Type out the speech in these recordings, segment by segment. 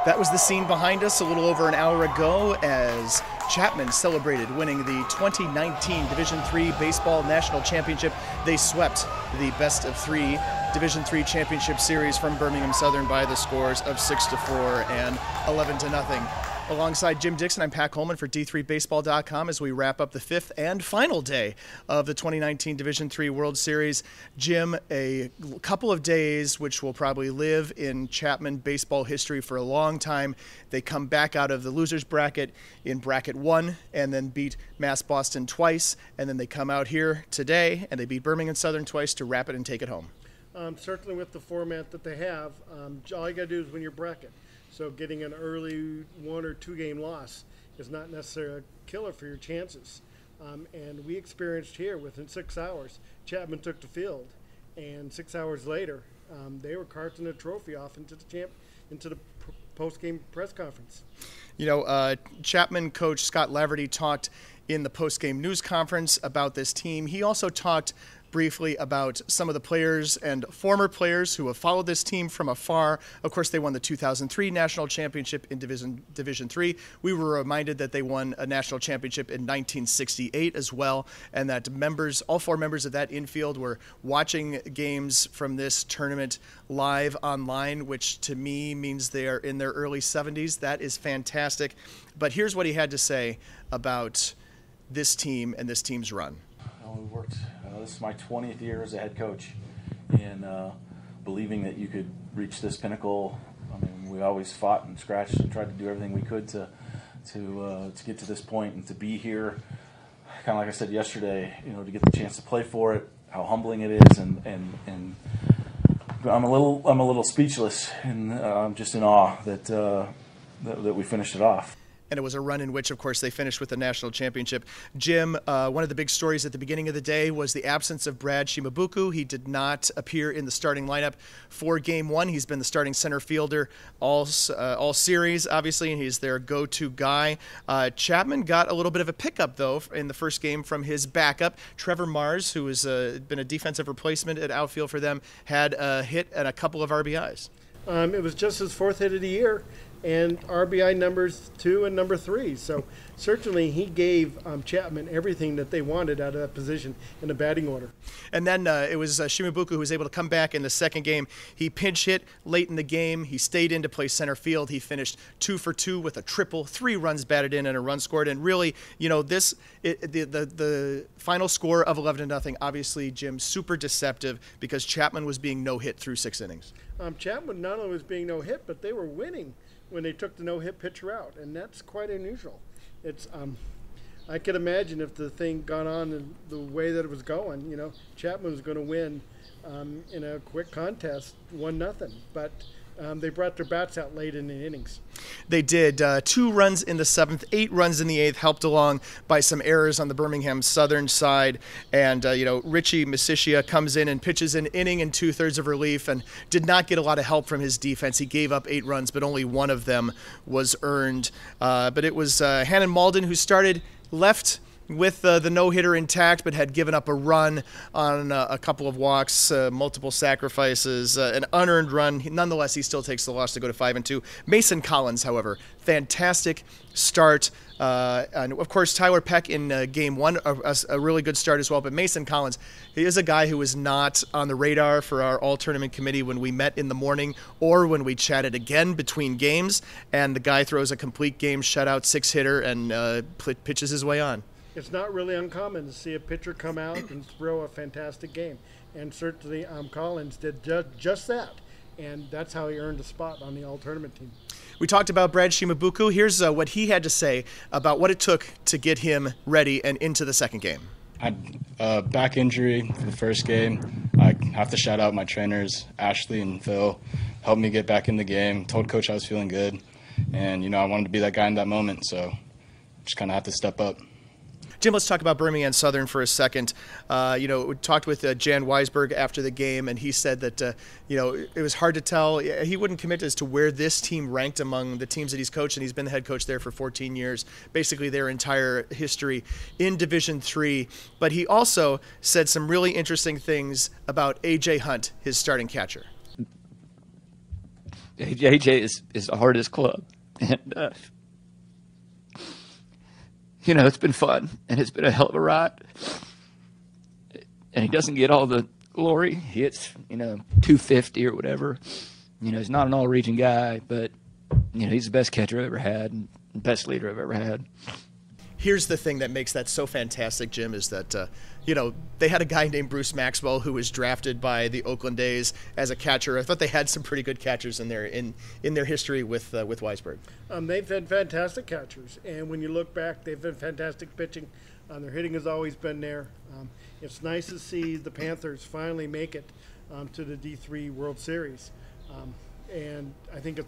That was the scene behind us a little over an hour ago as Chapman celebrated winning the 2019 Division III Baseball National Championship. They swept the best of three Division III Championship Series from Birmingham-Southern by the scores of 6-4 and 11-0. Alongside Jim Dixon, I'm Pat Coleman for D3Baseball.com as we wrap up the fifth and final day of the 2019 Division III World Series. Jim, a couple of days which will probably live in Chapman baseball history for a long time. They come back out of the losers bracket in bracket 1 and then beat Mass Boston twice, and then they come out here today and they beat Birmingham-Southern twice to wrap it and take it home. Certainly with the format that they have, all you got to do is win your bracket. So getting an early 1 or 2 game loss is not necessarily a killer for your chances. And we experienced here within 6 hours, Chapman took the field, and 6 hours later, they were carting a trophy off into the post-game press conference. You know, Chapman coach Scott Laverty talked in the post-game news conference about this team. He also talked briefly about some of the players and former players who have followed this team from afar. Of course, they won the 2003 National Championship in Division III. We were reminded that they won a national championship in 1968 as well, and that all 4 members of that infield were watching games from this tournament live online, which to me means they are in their early 70s. That is fantastic. But here's what he had to say about this team and this team's run. We worked. This is my 20th year as a head coach, and believing that you could reach this pinnacle. I mean, we always fought and scratched and tried to do everything we could to get to this point and to be here. Kind of like I said yesterday, you know, to get the chance to play for it, how humbling it is, and I'm a little speechless, and I'm just in awe that we finished it off. And it was a run in which, of course, they finished with the national championship. Jim, one of the big stories at the beginning of the day was the absence of Brad Shimabuku. He did not appear in the starting lineup for Game 1. He's been the starting center fielder all series, obviously, and he's their go-to guy. Chapman got a little bit of a pickup, though, in the first game from his backup. Trevor Mars, who has been a defensive replacement at outfield for them, had a hit and a couple of RBIs. It was just his 4th hit of the year, and RBI numbers 2 and number 3. So certainly he gave Chapman everything that they wanted out of that position in the batting order. And then it was Shimabukuro who was able to come back in the second game. He pinch hit late in the game. He stayed in to play center field. He finished 2 for 2 with a triple, 3 runs batted in and a run scored. And really, you know, the final score of 11-0, obviously, Jim, super deceptive because Chapman was being no-hit through 6 innings. Chapman not only was being no-hit, but they were winning when they took the no-hit pitcher out, and that's quite unusual. It's I could imagine if the thing got on in the way that it was going, you know, Chapman was going to win in a quick contest, 1-0. But they brought their bats out late in the innings. They did. 2 runs in the 7th, 8 runs in the 8th, helped along by some errors on the Birmingham-Southern side. And, you know, Richie Masishia comes in and pitches an inning and 2/3 of relief and did not get a lot of help from his defense. He gave up 8 runs, but only 1 of them was earned. But it was Hannon Malden who started left with the no-hitter intact, but had given up a run on a couple of walks, multiple sacrifices, an unearned run. Nonetheless, he still takes the loss to go to 5-2. Mason Collins, however, fantastic start. And, of course, Tyler Peck in Game 1, a really good start as well. But Mason Collins, he is a guy who was not on the radar for our all-tournament committee when we met in the morning or when we chatted again between games. And the guy throws a complete game shutout 6-hitter and pitches his way on. It's not really uncommon to see a pitcher come out and throw a fantastic game. And certainly Collins did just that. And that's how he earned a spot on the all-tournament team. We talked about Brad Shimabuku. Here's what he had to say about what it took to get him ready and into the second game. I had back injury for the first game. I have to shout out my trainers, Ashley and Phil, helped me get back in the game, told Coach I was feeling good. And, you know, I wanted to be that guy in that moment, so just kind of have to step up. Jim, let's talk about Birmingham-Southern for a second. You know, we talked with Jan Weisberg after the game, and he said that, you know, it was hard to tell. He wouldn't commit as to where this team ranked among the teams that he's coached, and he's been the head coach there for 14 years, basically their entire history in Division III. But he also said some really interesting things about A.J. Hunt, his starting catcher. AJ is the hardest club. And, you know, it's been fun, and it's been a hell of a ride. And he doesn't get all the glory. He hits, you know, 250 or whatever. You know, he's not an all-region guy, but, you know, he's the best catcher I've ever had and best leader I've ever had. Here's the thing that makes that so fantastic, Jim, is that, you know, they had a guy named Bruce Maxwell who was drafted by the Oakland A's as a catcher. I thought they had some pretty good catchers in their history with Weisberg. They've had fantastic catchers, and when you look back, they've been fantastic pitching. Their hitting has always been there. It's nice to see the Panthers finally make it to the D3 World Series, and I think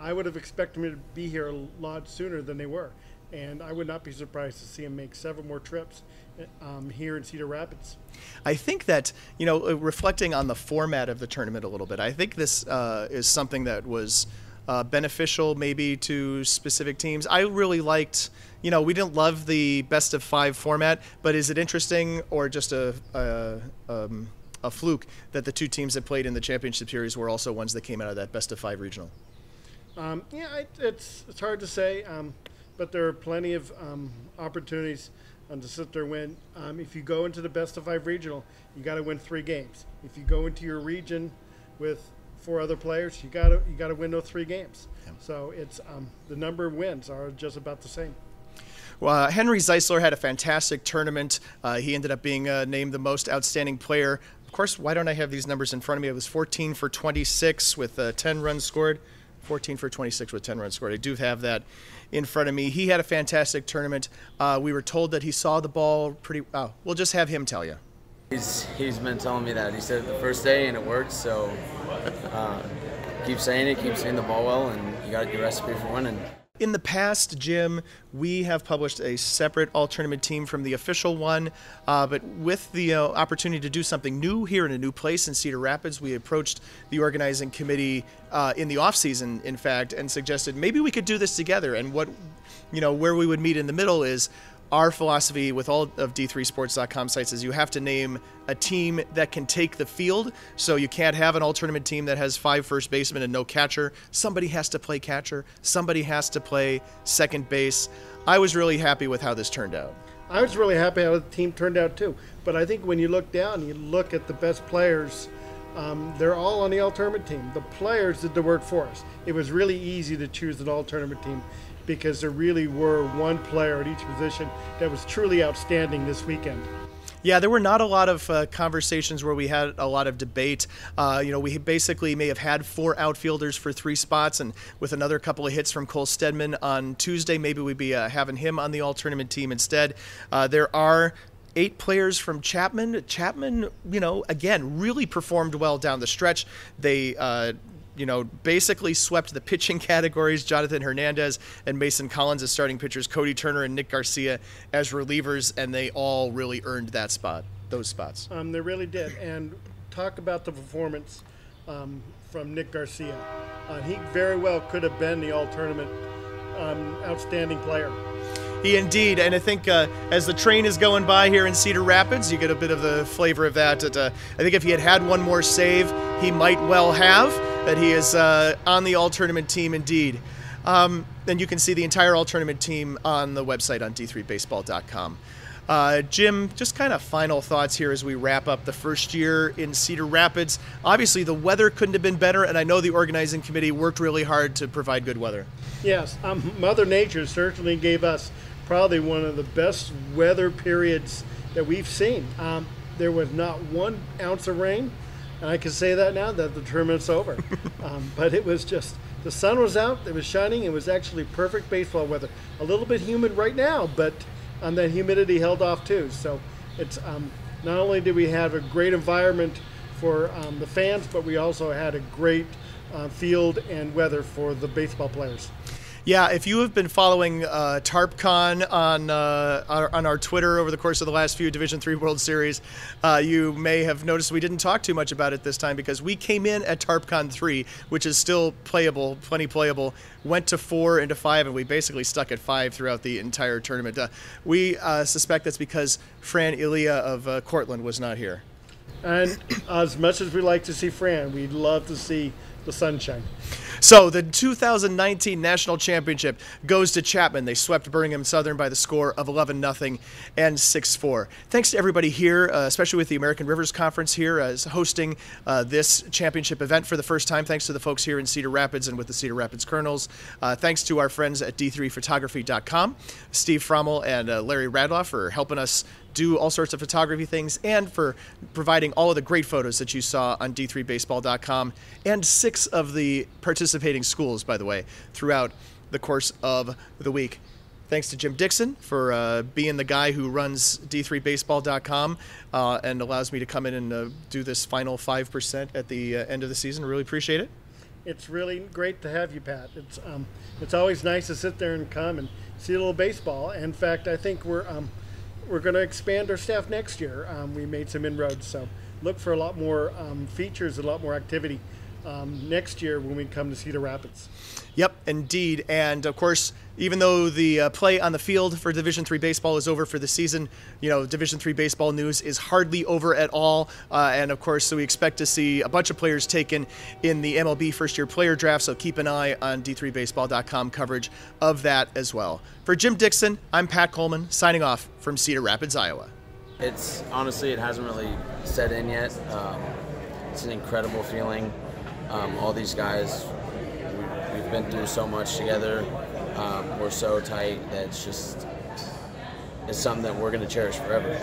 I would have expected them to be here a lot sooner than they were. And I would not be surprised to see him make several more trips here in Cedar Rapids. I think that, you know, reflecting on the format of the tournament a little bit, I think this is something that was beneficial maybe to specific teams. I really liked, you know, we didn't love the best of 5 format, but is it interesting or just a fluke that the 2 teams that played in the championship series were also ones that came out of that best of 5 regional? Yeah, it's hard to say. But there are plenty of opportunities to sit there and win. If you go into the best of 5 regional, you got to win 3 games. If you go into your region with 4 other players, you got to win those 3 games. Yeah. So it's the number of wins are just about the same. Well, Henry Zeisler had a fantastic tournament. He ended up being named the most outstanding player. Of course, why don't I have these numbers in front of me? It was 14 for 26 with 10 runs scored. 14 for 26 with 10 runs scored. I do have that in front of me. He had a fantastic tournament. We were told that he saw the ball pretty. We'll just have him tell you. He's been telling me that. He said it the first day and it worked. So keep saying it, keep saying the ball well, and you got a good recipe for winning. In the past, Jim, we have published a separate all-tournament team from the official one, but with the opportunity to do something new here in a new place in Cedar Rapids, we approached the organizing committee in the off-season, in fact, and suggested maybe we could do this together. And where we would meet in the middle is our philosophy with all of D3Sports.com sites is you have to name a team that can take the field. So you can't have an all-tournament team that has 5 first basemen and no catcher. Somebody has to play catcher. Somebody has to play second base. I was really happy with how this turned out. I was really happy how the team turned out too. But I think when you look down, you look at the best players, they're all on the all-tournament team. The players did the work for us. It was really easy to choose an all-tournament team because there really were one player at each position that was truly outstanding this weekend. Yeah, there were not a lot of conversations where we had a lot of debate. We basically may have had 4 outfielders for 3 spots, and with another couple of hits from Cole Stedman on Tuesday, maybe we'd be having him on the all-tournament team instead. There are 8 players from Chapman. Chapman, again, really performed well down the stretch. They basically swept the pitching categories. Jonathan Hernandez and Mason Collins as starting pitchers, Cody Turner and Nick Garcia as relievers, and they all really earned those spots. They really did. And talk about the performance from Nick Garcia. He very well could have been the all-tournament outstanding player. He indeed, and I think as the train is going by here in Cedar Rapids, you get a bit of the flavor of that. I think if he had one more save, he might well have. That he is on the all-tournament team indeed. And you can see the entire all-tournament team on the website on d3baseball.com. Jim, just kind of final thoughts here as we wrap up the first year in Cedar Rapids. Obviously, the weather couldn't have been better, and I know the organizing committee worked really hard to provide good weather. Yes, Mother Nature certainly gave us probably one of the best weather periods that we've seen. There was not 1 ounce of rain, and I can say that now that the tournament's over. But it was just, the sun was out, it was shining, it was actually perfect baseball weather. A little bit humid right now, but that humidity held off too. So it's not only did we have a great environment for the fans, but we also had a great field and weather for the baseball players. Yeah, if you have been following TarpCon on our Twitter over the course of the last few Division III World Series, you may have noticed we didn't talk too much about it this time because we came in at TarpCon 3, which is still playable, plenty playable, went to 4 into 5, and we basically stuck at 5 throughout the entire tournament. We suspect that's because Fran Ilia of Cortland was not here. And as much as we like to see Fran, we'd love to see the sunshine. So the 2019 National Championship goes to Chapman. They swept Birmingham-Southern by the score of 11-0 and 6-4. Thanks to everybody here, especially with the American Rivers Conference here as hosting this championship event for the first time. Thanks to the folks here in Cedar Rapids and with the Cedar Rapids Colonels. Thanks to our friends at d3photography.com, Steve Frommel and Larry Radloff for helping us do all sorts of photography things and for providing all of the great photos that you saw on d3baseball.com and 6 of the participating schools, by the way, throughout the course of the week. Thanks to Jim Dixon for being the guy who runs d3baseball.com and allows me to come in and do this final 5% at the end of the season. Really appreciate it. It's really great to have you, Pat. It's always nice to sit there and come and see a little baseball. In fact, I think we're going to expand our staff next year. We made some inroads, so look for a lot more features, a lot more activity next year when we come to Cedar Rapids. Yep, indeed. And of course, even though the play on the field for Division III baseball is over for the season, you know, Division III baseball news is hardly over at all. And of course, so we expect to see a bunch of players taken in the MLB first-year player draft. So keep an eye on d3baseball.com coverage of that as well. For Jim Dixon, I'm Pat Coleman, signing off from Cedar Rapids, Iowa. It's honestly, it hasn't really set in yet. It's an incredible feeling. All these guys, we've been through so much together. We're so tight that it's something that we're going to cherish forever.